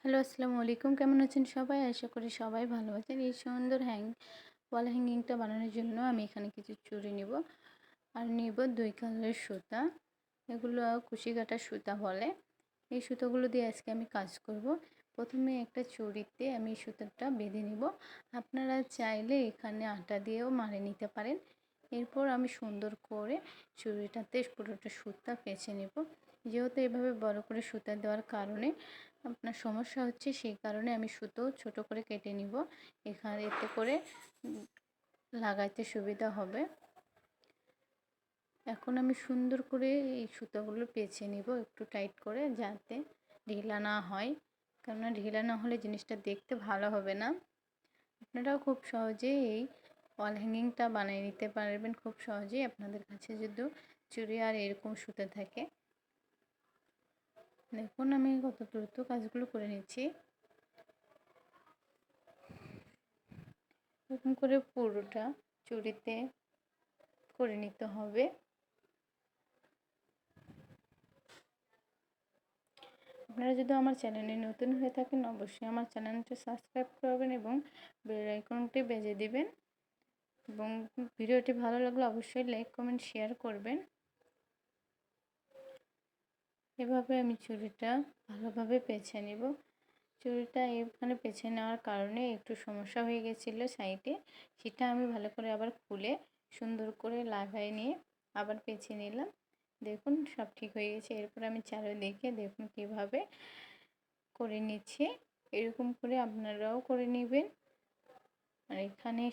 Hello, আসসালামু আলাইকুম। কেমন আছেন সবাই? আশা করি সবাই ভালো আছেন। এই সুন্দর ওয়াল হ্যাঙ্গিংটা বানানোর জন্য আমি এখানে কিছু চুড়ি নিব। আর নিব ২ কালারের সুতা। এগুলো কুশি কাটা সুতা বলে। এই সুতাগুলো দিয়ে আজকে আমি কাজ করব। প্রথমে একটা চুড়িতে আমি সুতাটা বেঁধে নিব। আপনারা চাইলে এখানে আটা দিয়েও মাড়ে নিতে পারেন। এরপর আমি সুন্দর করে চুড়িটাতে পুরোটা সুতা পেঁচে নেব। যেহেতু এভাবে বড় করে সুতা দেওয়ার কারণে আপনার সমস্যা হচ্ছে, সেই কারণে আমি সুতো ছোট করে কেটে নিব। এতে করে লাগাইতে সুবিধা হবে। এখন আমি সুন্দর করে এই সুতোগুলো পেঁচে নিব একটু টাইট করে, যাতে ঢিলা না হয়। কেননা ঢিলা না হলে জিনিসটা দেখতে ভালো হবে না। আপনারাও খুব সহজেই এই ওয়াল হ্যাঙ্গিংটা বানিয়ে নিতে পারবেন খুব সহজেই, আপনাদের কাছে যদি চুড়ি আর এরকম সুতো থাকে। দেখুন আমি কত দ্রুত কাজগুলো করে নিচ্ছি। এরকম করে পুরোটা চুড়িতে করে নিতে হবে। আপনারা যদি আমার চ্যানেলে নতুন হয়ে থাকেন, অবশ্যই আমার চ্যানেলটা সাবস্ক্রাইব করবেন এবং বেল আইকনটি বেজে দিবেন। এবং ভিডিওটি ভালো লাগলে অবশ্যই লাইক, কমেন্ট, শেয়ার করবেন। এভাবে আমি চুড়িটা ভালোভাবে পেঁচে নেব। চুড়িটা এখানে পেঁচে নেওয়ার কারণে একটু সমস্যা হয়ে গেছিলো সাইডে, সেটা আমি ভালো করে আবার খুলে সুন্দর করে লাগাই নিয়ে আবার পেঁচে নিলাম। দেখুন সব ঠিক হয়ে গেছে। এরপর আমি চারিদিকে দেখুন কিভাবে করে নিচ্ছি। এরকম করে আপনারাও করে নেবেন। আর এখানে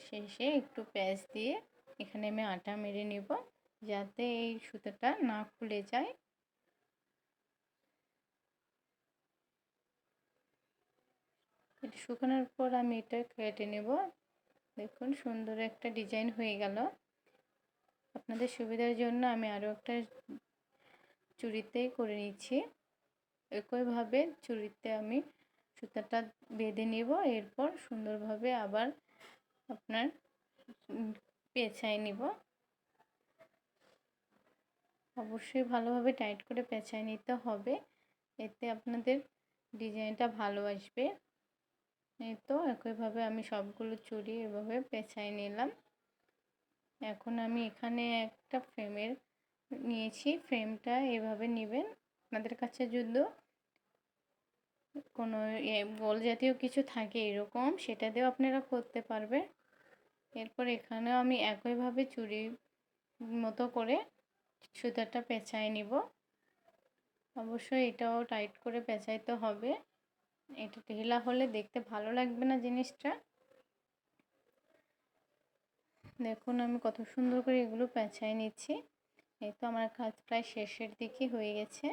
শেষে একটু প্যাঁচ দিয়ে এখানে আমি আটা মেরে নেব, যাতে এই সুতোটা না খুলে যায়। এটা শুকানোর পর আমি এটা কেটে নেব। দেখুন সুন্দর একটা ডিজাইন হয়ে গেল। আপনাদের সুবিধার জন্য আমি আরও একটা চুড়িতে করে নিচ্ছি। একইভাবে চুড়িতে আমি সুতাটা বেঁধে নেব। এরপর সুন্দরভাবে আবার আপনার পেঁচাই নিব। অবশ্যই ভালোভাবে টাইট করে পেঁচাই নিতে হবে, এতে আপনাদের ডিজাইনটা ভালো আসবে। এই তো একইভাবে আমি সবগুলো চুড়ি এভাবে পেঁচাই নিলাম। এখন আমি এখানে একটা ফ্রেমের নিয়েছি। ফ্রেমটা এভাবে নেবেন। আপনাদের কাছে যদি কোনো বল জাতীয় কিছু থাকে এরকম, সেটা দিয়েও আপনারা করতে পারবেন। এরপর এখানেও আমি একইভাবে চুড়ি মতো করে সুতাটা পেঁচাই নিব। অবশ্যই এটাও টাইট করে পেঁচাইতে হবে। এটা ঢিলা হলে দেখতে ভালো লাগবে না জিনিসটা। দেখুন আমি কত সুন্দর করে এগুলো পেঁচাই নিচ্ছি। এই তো আমার কাজ প্রায় শেষের দিকে হয়ে গেছে।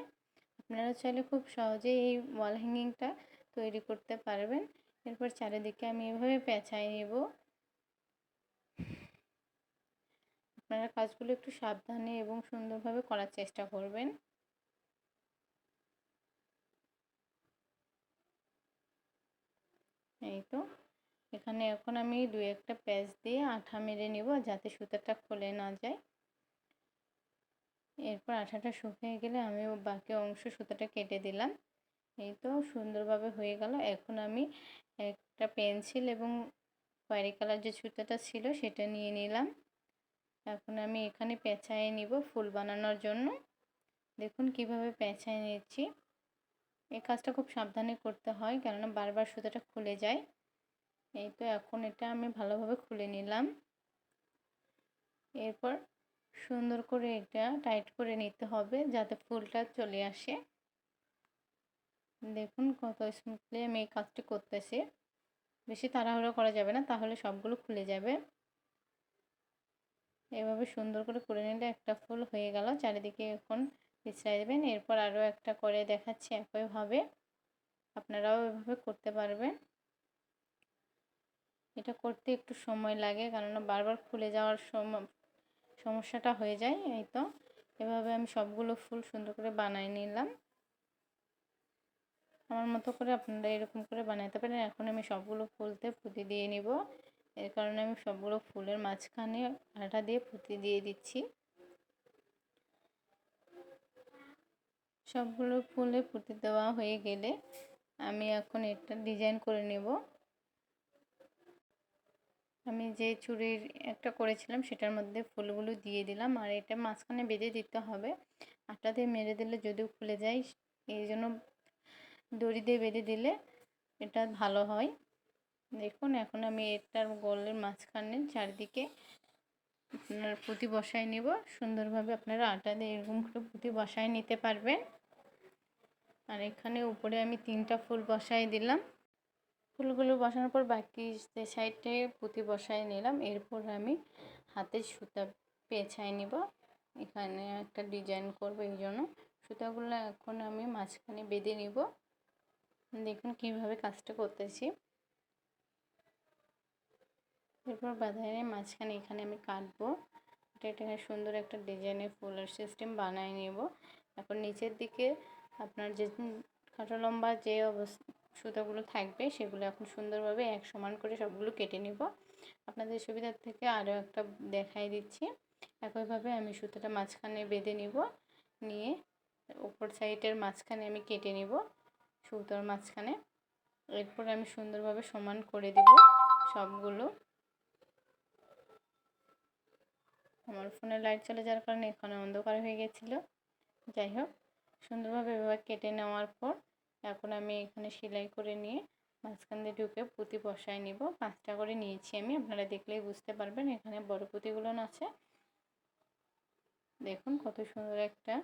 আপনারা চাইলে খুব সহজেই এই ওয়াল হ্যাঙ্গিংটা তৈরি করতে পারবেন। এরপর চারিদিকে আমি এভাবে পেঁচাই নেব। আপনারা কাজগুলো একটু সাবধানে এবং সুন্দরভাবে করার চেষ্টা করবেন। এই তো এখানে এখন আমি 2-1টা প্যাচ দিয়ে আঠা মেরে নেব, যাতে সুতাটা খুলে না যায়। এরপর আঠাটা শুকিয়ে গেলে আমি বাকি অংশ সুতাটা কেটে দিলাম। এই তো সুন্দরভাবে হয়ে গেল। এখন আমি একটা পেন্সিল এবং খয়েরি কালার যে সুতাটা ছিল সেটা নিয়ে নিলাম। এখন আমি এখানে পেঁচায়ে নিব ফুল বানানোর জন্য। দেখুন কিভাবে পেঁচায়ে নিচ্ছি। এই কাজটা খুব সাবধানে করতে হয়, কেননা বারবার সুতাটা খুলে যায়। এই তো এখন এটা আমি ভালোভাবে খুলে নিলাম। এরপর সুন্দর করে এটা টাইট করে নিতে হবে, যাতে ফুলটা চলে আসে। দেখুন কত স্মুথলি আমি এই কাজটি করতেছি। বেশি তাড়াহুড়ো করা যাবে না, তাহলে সবগুলো খুলে যাবে। এভাবে সুন্দর করে নিলে একটা ফুল হয়ে গেল। চারিদিকে এখন পিছড়াই দেবেন। এরপর আরও একটা করে দেখাচ্ছি একইভাবে। আপনারাও এভাবে করতে পারবেন। এটা করতে একটু সময় লাগে, কেননা বারবার খুলে যাওয়ার সমস্যাটা হয়ে যায়। এই তো এভাবে আমি সবগুলো ফুল সুন্দর করে বানিয়ে নিলাম। আমার মতো করে আপনারা এরকম করে বানাতে পারেন। এখন আমি সবগুলো ফুলতে পুঁতি দিয়ে নিব। এর কারণে আমি সবগুলো ফুলের মাঝখানে আটা দিয়ে পুঁতি দিয়ে দিচ্ছি। সবগুলো ফুলে পুঁতি দেওয়া হয়ে গেলে আমি এখন এটা ডিজাইন করে নেব। আমি যে চুড়ির একটা করেছিলাম সেটার মধ্যে ফুলগুলো দিয়ে দিলাম, আর এটা মাঝখানে বেঁধে দিতে হবে। আটা দিয়ে মেরে দিলে যদিও খুলে যায়, এই জন্য দড়ি দিয়ে বেঁধে দিলে এটা ভালো হয়। দেখুন এখন আমি এটার গোলের মাঝখানে চারদিকে আপনার পুঁতি বসায় নিব। সুন্দরভাবে আপনারা আটা দিয়ে এরকম করে পুঁতি বসায় নিতে পারবেন। আর এখানে উপরে আমি 3টা ফুল বসাই দিলাম। ফুলগুলো বসানোর পর বাকি যে সাইডে পুঁতি বসাই নিলাম। এরপর আমি হাতে সুতা পেঁচাই নিব, এখানে একটা ডিজাইন করব। এই জন্য সুতাগুলো এখন আমি মাঝখানে বেঁধে নিব। দেখুন কিভাবে কাজটা করতেছি। এরপর বাঁধাই মাঝখানে এখানে আমি কাটবো। এটা সুন্দর একটা ডিজাইনের ফুলের সিস্টেম বানিয়ে নেব। এখন নিচের দিকে আপনার যে খাটো লম্বা যে সুতাগুলো থাকবে সেগুলো এখন সুন্দরভাবে এক সমান করে সবগুলো কেটে নিব। আপনাদের সুবিধার থেকে আরও একটা দেখাই দিচ্ছি। একইভাবে আমি সুতাটা মাঝখানে বেঁধে নিব, নিয়ে উপর সাইডের মাঝখানে আমি কেটে নিব সুতার মাঝখানে। এরপর আমি সুন্দরভাবে সমান করে দিব সবগুলো। আমার ফোনে লাইট চলে যাওয়ার কারণে এখানে অন্ধকার হয়ে গেছিল। যাই হোক, সুন্দরভাবে এভাবে কেটে নেওয়ার পর এখন আমি এখানে সেলাই করে নিয়ে মাঝখান দিয়ে ঢুকে পুঁতি বসায় নিব। 5টা করে নিয়েছি আমি, আপনারা দেখলেই বুঝতে পারবেন। এখানে বড় পুঁতিগুলো আছে। দেখুন কত সুন্দর একটা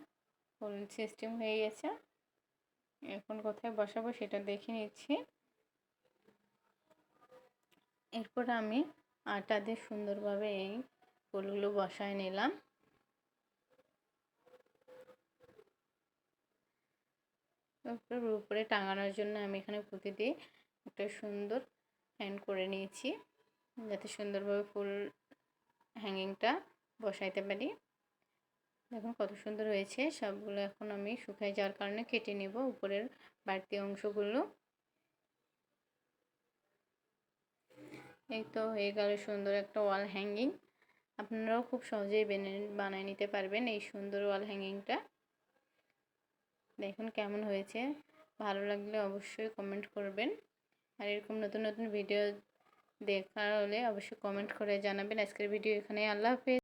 ফুল সিস্টেম হয়ে গেছে। এখন কোথায় বসাবো সেটা দেখে নিচ্ছি। এরপর আমি আটা দিয়ে সুন্দরভাবে এই ফুলগুলো বসায় নিলাম। উপরে টাঙানোর জন্য আমি এখানে পুঁতি দিয়ে একটা সুন্দর হ্যান্ড করে নিয়েছি, যাতে সুন্দরভাবে ফুল হ্যাঙ্গিংটা বসাইতে পারি। দেখুন কত সুন্দর হয়েছে। সবগুলো এখন আমি শুকায় যাওয়ার কারণে কেটে নেব উপরের বাড়তি অংশগুলো। এই তো হয়ে গেল সুন্দর একটা ওয়াল হ্যাঙ্গিং। আপনারাও খুব সহজেই বানিয়ে নিতে পারবেন এই সুন্দর ওয়াল হ্যাঙ্গিংটা। দেখুন কেমন হয়েছে, ভালো লাগলে অবশ্যই কমেন্ট করবেন। আর এরকম নতুন নতুন ভিডিও দেখার হলে অবশ্যই কমেন্ট করে জানাবেন। আজকের ভিডিও এখানে, আল্লাহ হাফেজ।